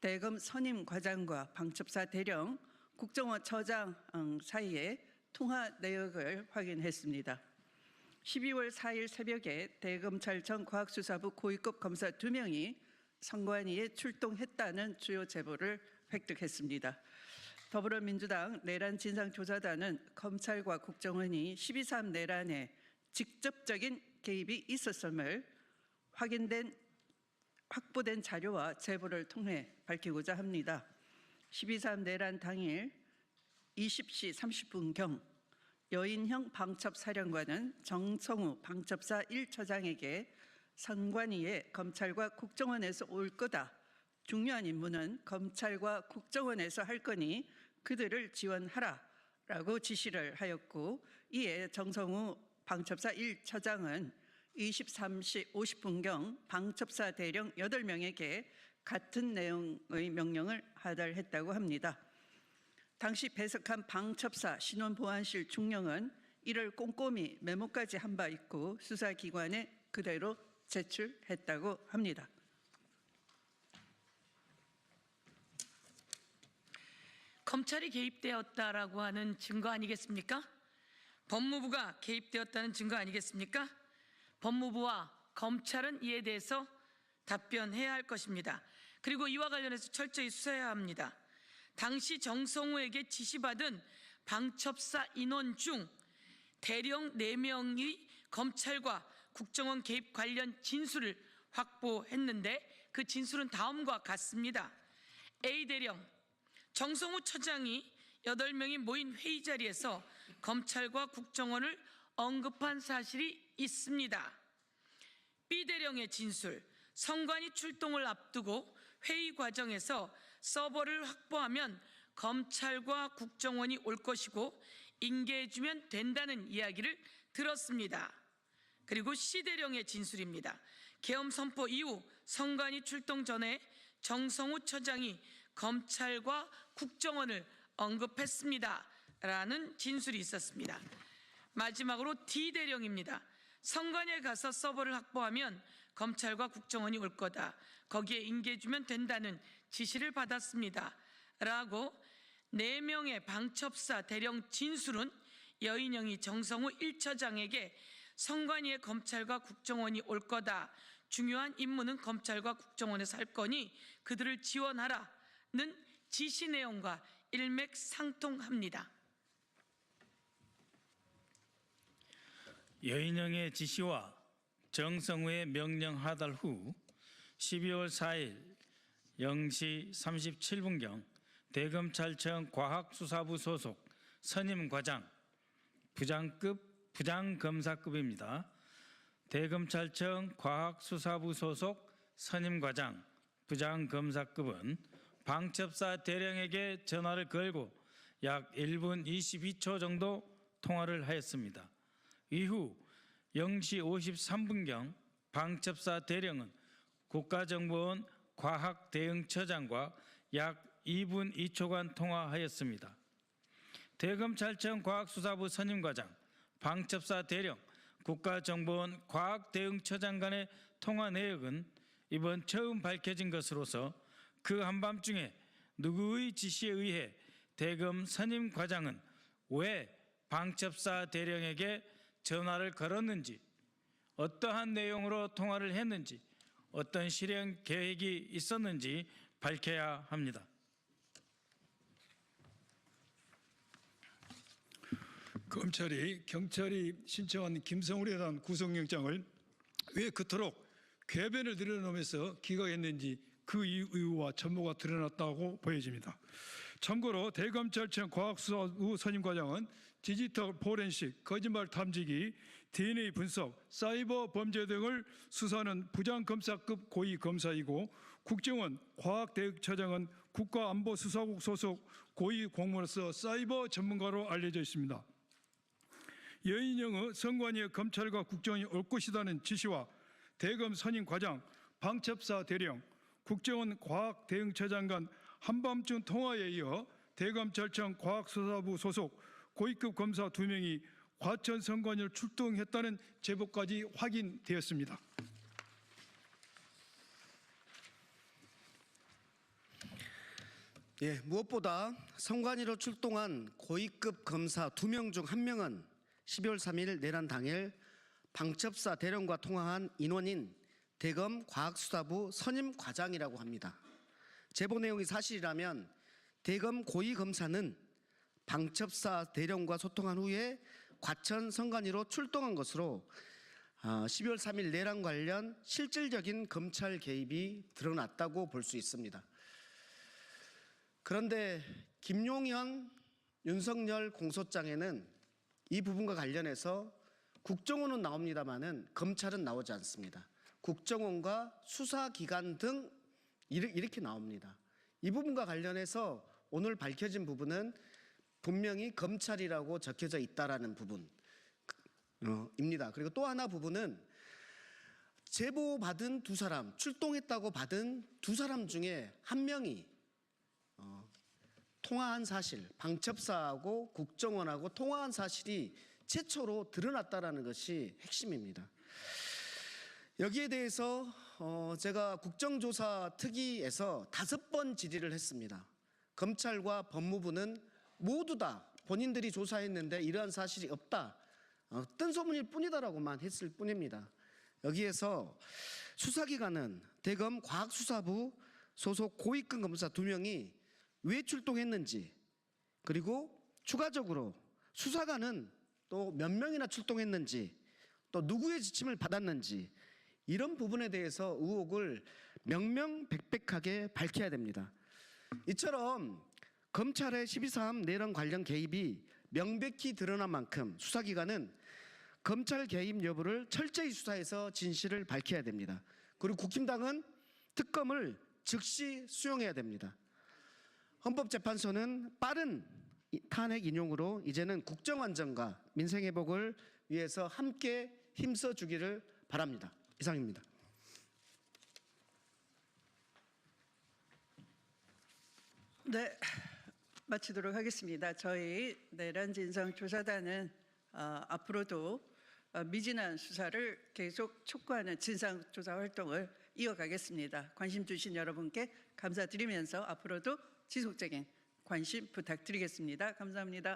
대검 선임 과장과 방첩사 대령, 국정원 처장 사이의 통화 내역을 확인했습니다. 12월 4일 새벽에 대검찰청 과학수사부 고위급 검사 2명이 선관위에 출동했다는 주요 제보를 획득했습니다. 더불어민주당 내란 진상조사단은 검찰과 국정원이 12.3 내란에 직접적인 개입이 있었음을 확보된 자료와 제보를 통해 밝히고자 합니다. 12.3 내란 당일 20시 30분경 여인형 방첩사령관은 정성우 방첩사 1처장에게 선관위에 검찰과 국정원에서 올 거다. 중요한 임무는 검찰과 국정원에서 할 거니 그들을 지원하라라고 지시를 하였고, 이에 정성우 방첩사 1처장은 23시 50분경 방첩사 대령 8명에게 같은 내용의 명령을 하달했다고 합니다. 당시 배석한 방첩사 신원보안실 중령은 이를 꼼꼼히 메모까지 한 바 있고 수사기관에 그대로 제출했다고 합니다. 검찰이 개입되었다라고 하는 증거 아니겠습니까? 법무부가 개입되었다는 증거 아니겠습니까? 법무부와 검찰은 이에 대해서 답변해야 할 것입니다. 그리고 이와 관련해서 철저히 수사해야 합니다. 당시 정성우에게 지시받은 방첩사 인원 중 대령 4명이 검찰과 국정원 개입 관련 진술을 확보했는데 그 진술은 다음과 같습니다. A 대령, 정성우 처장이 8명이 모인 회의 자리에서 검찰과 국정원을 언급한 사실이 있습니다. B 대령의 진술, 선관위 출동을 앞두고 회의 과정에서 서버를 확보하면 검찰과 국정원이 올 것이고 인계해주면 된다는 이야기를 들었습니다. 그리고 C 대령의 진술입니다. 계엄 선포 이후 선관위 출동 전에 정성우 처장이 검찰과 국정원을 언급했습니다 라는 진술이 있었습니다. 마지막으로 D 대령입니다. 선관위에 가서 서버를 확보하면 검찰과 국정원이 올 거다. 거기에 인계해주면 된다는 지시를 받았습니다 라고 4명의 방첩사 대령 진술은 여인영이 정성우 1처장에게 선관위에 검찰과 국정원이 올 거다. 중요한 임무는 검찰과 국정원에서 할 거니 그들을 지원하라는 지시 내용과 일맥상통합니다. 여인영의 지시와 정성우의 명령 하달 후 12월 4일 0시 37분경 대검찰청 과학수사부 소속 선임과장, 부장검사급입니다. 대검찰청 과학수사부 소속 선임과장, 부장검사급은 방첩사 대령에게 전화를 걸고 약 1분 22초 정도 통화를 하였습니다. 이후 0시 53분경 방첩사 대령은 국가정보원 과학대응처장과 약 2분 2초간 통화하였습니다. 대검찰청 과학수사부 선임과장, 방첩사 대령, 국가정보원 과학대응처장 간의 통화 내역은 이번 처음 밝혀진 것으로서 그 한밤중에 누구의 지시에 의해 대검 선임과장은 왜 방첩사 대령에게 전화를 걸었는지, 어떠한 내용으로 통화를 했는지, 어떤 실행 계획이 있었는지 밝혀야 합니다. 검찰이 경찰이 신청한 김성울에 대한 구속영장을 왜 그토록 궤변을 늘어놓으면서 기각했는지 그 이유와 전모가 드러났다고 보여집니다. 참고로 대검찰청 과학수사부 선임과장은 디지털 포렌식, 거짓말 탐지기, DNA 분석, 사이버 범죄 등을 수사하는 부장검사급 고위검사이고, 국정원 과학대응처장은 국가안보수사국 소속 고위공무원으로서 사이버 전문가로 알려져 있습니다. 여인영의 선관위에 검찰과 국정원이 올 것이라는 지시와 대검 선임과장, 방첩사 대령, 국정원 과학대응처장 간 한밤중 통화에 이어 대검찰청 과학수사부 소속 고위급 검사 2명이 과천 선관위를 출동했다는 제보까지 확인되었습니다. 예, 무엇보다 선관위로 출동한 고위급 검사 2명 중 1명은 12월 3일 내란 당일 방첩사 대령과 통화한 인원인 대검 과학수사부 선임 과장이라고 합니다. 제보 내용이 사실이라면 대검 고위 검사는 방첩사 대령과 소통한 후에 과천 선관위로 출동한 것으로 12월 3일 내란 관련 실질적인 검찰 개입이 드러났다고 볼 수 있습니다. 그런데 김용현, 윤석열 공소장에는 이 부분과 관련해서 국정원은 나옵니다마는 검찰은 나오지 않습니다. 국정원과 수사기관 등 이렇게 나옵니다. 이 부분과 관련해서 오늘 밝혀진 부분은 분명히 검찰이라고 적혀져 있다라는 부분입니다. 그리고 또 하나 부분은 제보받은 두 사람, 출동했다고 받은 두 사람 중에 한 명이 통화한 사실, 방첩사하고 국정원하고 통화한 사실이 최초로 드러났다라는 것이 핵심입니다. 여기에 대해서 제가 국정조사 특위에서 5번 질의를 했습니다. 검찰과 법무부는 모두 다 본인들이 조사했는데 이러한 사실이 없다, 뜬소문일 뿐이다라고만 했을 뿐입니다. 여기에서 수사기관은 대검 과학수사부 소속 고위급 검사 2명이 왜 출동했는지, 그리고 추가적으로 수사관은 또 몇 명이나 출동했는지, 또 누구의 지침을 받았는지, 이런 부분에 대해서 의혹을 명명백백하게 밝혀야 됩니다. 이처럼 검찰의 12.3 내란 관련 개입이 명백히 드러난 만큼 수사기관은 검찰 개입 여부를 철저히 수사해서 진실을 밝혀야 됩니다. 그리고 국힘당은 특검을 즉시 수용해야 됩니다. 헌법재판소는 빠른 탄핵 인용으로 이제는 국정 안정과 민생 회복을 위해서 함께 힘써 주기를 바랍니다. 이상입니다. 네, 마치도록 하겠습니다. 저희 내란 진상 조사단은 앞으로도 미진한 수사를 계속 촉구하는 진상 조사 활동을 이어가겠습니다. 관심 주신 여러분께 감사드리면서 앞으로도 지속적인 관심 부탁드리겠습니다. 감사합니다.